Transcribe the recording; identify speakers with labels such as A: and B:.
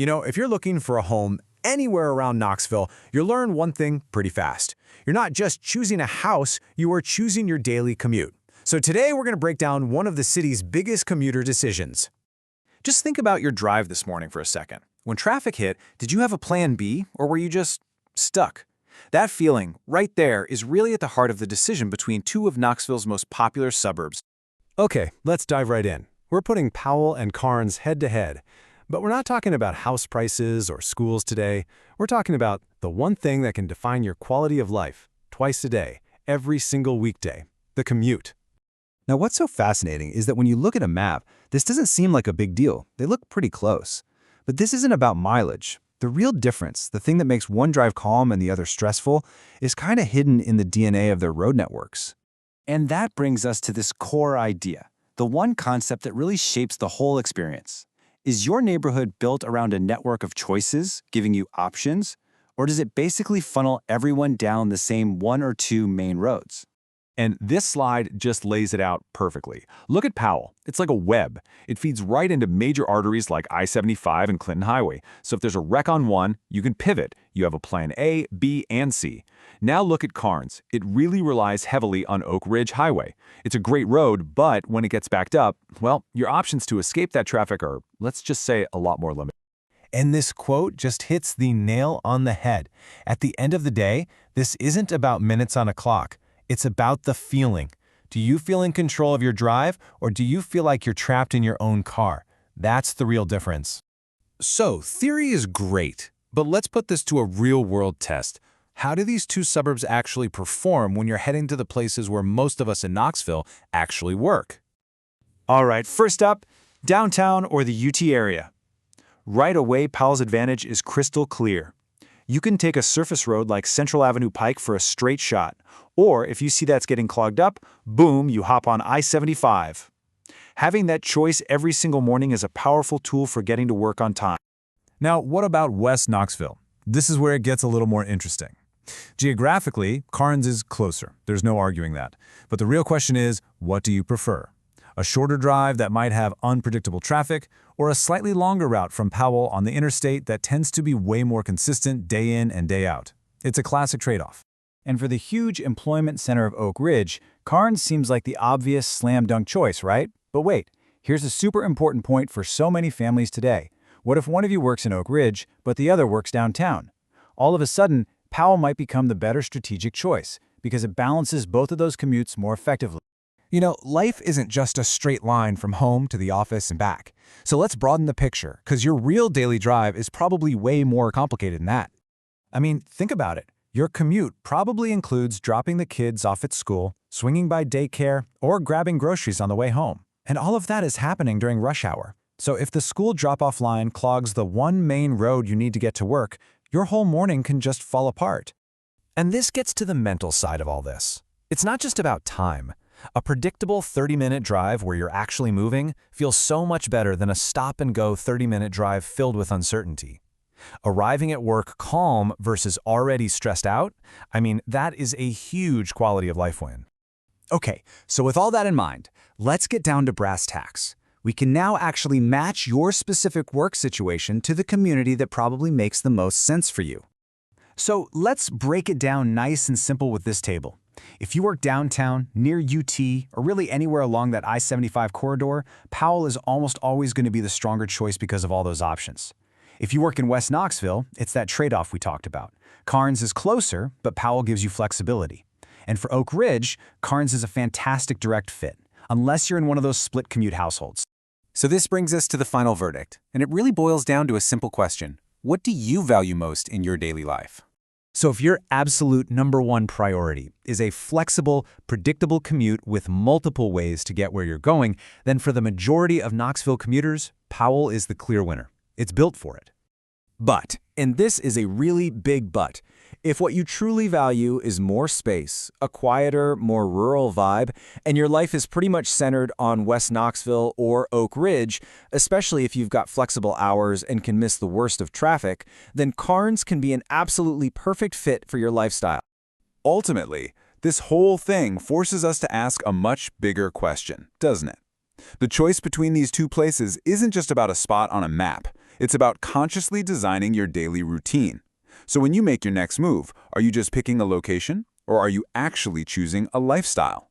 A: If you're looking for a home anywhere around Knoxville, you'll learn one thing pretty fast. You're not just choosing a house, you are choosing your daily commute. So today we're going to break down one of the city's biggest commuter decisions. Just think about your drive this morning for a second. When traffic hit, did you have a plan B, or were you just stuck? That feeling, right there, is really at the heart of the decision between two of Knoxville's most popular suburbs.
B: Okay, let's dive right in. We're putting Powell and Karns head-to-head. But we're not talking about house prices or schools today. We're talking about the one thing that can define your quality of life, twice a day, every single weekday, the commute.
C: Now, what's so fascinating is that when you look at a map, this doesn't seem like a big deal. They look pretty close. But this isn't about mileage. The real difference, the thing that makes one drive calm and the other stressful, is kind of hidden in the DNA of their road networks.
D: And that brings us to this core idea, the one concept that really shapes the whole experience. Is your neighborhood built around a network of choices, giving you options, or does it basically funnel everyone down the same one or two main roads?
B: And this slide just lays it out perfectly. Look at Powell. It's like a web. It feeds right into major arteries like I-75 and Clinton Highway. So if there's a wreck on one, you can pivot. You have a plan A, B, and C. Now look at Karns. It really relies heavily on Oak Ridge Highway. It's a great road, but when it gets backed up, well, your options to escape that traffic are, let's just say, a lot more limited.
E: And this quote just hits the nail on the head. At the end of the day, this isn't about minutes on a clock. It's about the feeling. Do you feel in control of your drive, or do you feel like you're trapped in your own car? That's the real difference.
A: So, theory is great, but let's put this to a real-world test. How do these two suburbs actually perform when you're heading to the places where most of us in Knoxville actually work?
D: All right, first up, downtown or the UT area. Right away, Powell's advantage is crystal clear. You can take a surface road like Central Avenue Pike for a straight shot, or if you see that's getting clogged up, boom, you hop on I-75. Having that choice every single morning is a powerful tool for getting to work on time.
E: Now, what about West Knoxville? This is where it gets a little more interesting. Geographically, Karns is closer. There's no arguing that. But the real question is, what do you prefer? A shorter drive that might have unpredictable traffic, or a slightly longer route from Powell on the interstate that tends to be way more consistent day in and day out? It's a classic trade-off.
F: And for the huge employment center of Oak Ridge, Karns seems like the obvious slam-dunk choice, right? But wait, here's a super important point for so many families today. What if one of you works in Oak Ridge, but the other works downtown? All of a sudden, Powell might become the better strategic choice, because it balances both of those commutes more effectively.
E: Life isn't just a straight line from home to the office and back. So let's broaden the picture, because your real daily drive is probably way more complicated than that. I mean, think about it. Your commute probably includes dropping the kids off at school, swinging by daycare, or grabbing groceries on the way home. And all of that is happening during rush hour. So if the school drop-off line clogs the one main road you need to get to work, your whole morning can just fall apart. And this gets to the mental side of all this. It's not just about time. A predictable 30-minute drive where you're actually moving feels so much better than a stop-and-go 30-minute drive filled with uncertainty. Arriving at work calm versus already stressed out, that is a huge quality of life win.
C: Okay, so with all that in mind, let's get down to brass tacks. We can now actually match your specific work situation to the community that probably makes the most sense for you. So let's break it down nice and simple with this table. If you work downtown, near UT, or really anywhere along that I-75 corridor, Powell is almost always going to be the stronger choice because of all those options. If you work in West Knoxville, it's that trade-off we talked about. Karns is closer, but Powell gives you flexibility. And for Oak Ridge, Karns is a fantastic direct fit, unless you're in one of those split commute households.
A: So this brings us to the final verdict, and it really boils down to a simple question. What do you value most in your daily life?
C: So if your absolute #1 priority is a flexible, predictable commute with multiple ways to get where you're going, then for the majority of Knoxville commuters, Powell is the clear winner. It's built for it.
A: But, and this is a really big but, if what you truly value is more space, a quieter, more rural vibe, and your life is pretty much centered on West Knoxville or Oak Ridge, especially if you've got flexible hours and can miss the worst of traffic, then Karns can be an absolutely perfect fit for your lifestyle.
B: Ultimately, this whole thing forces us to ask a much bigger question, doesn't it? The choice between these two places isn't just about a spot on a map. It's about consciously designing your daily routine. So when you make your next move, are you just picking a location, or are you actually choosing a lifestyle?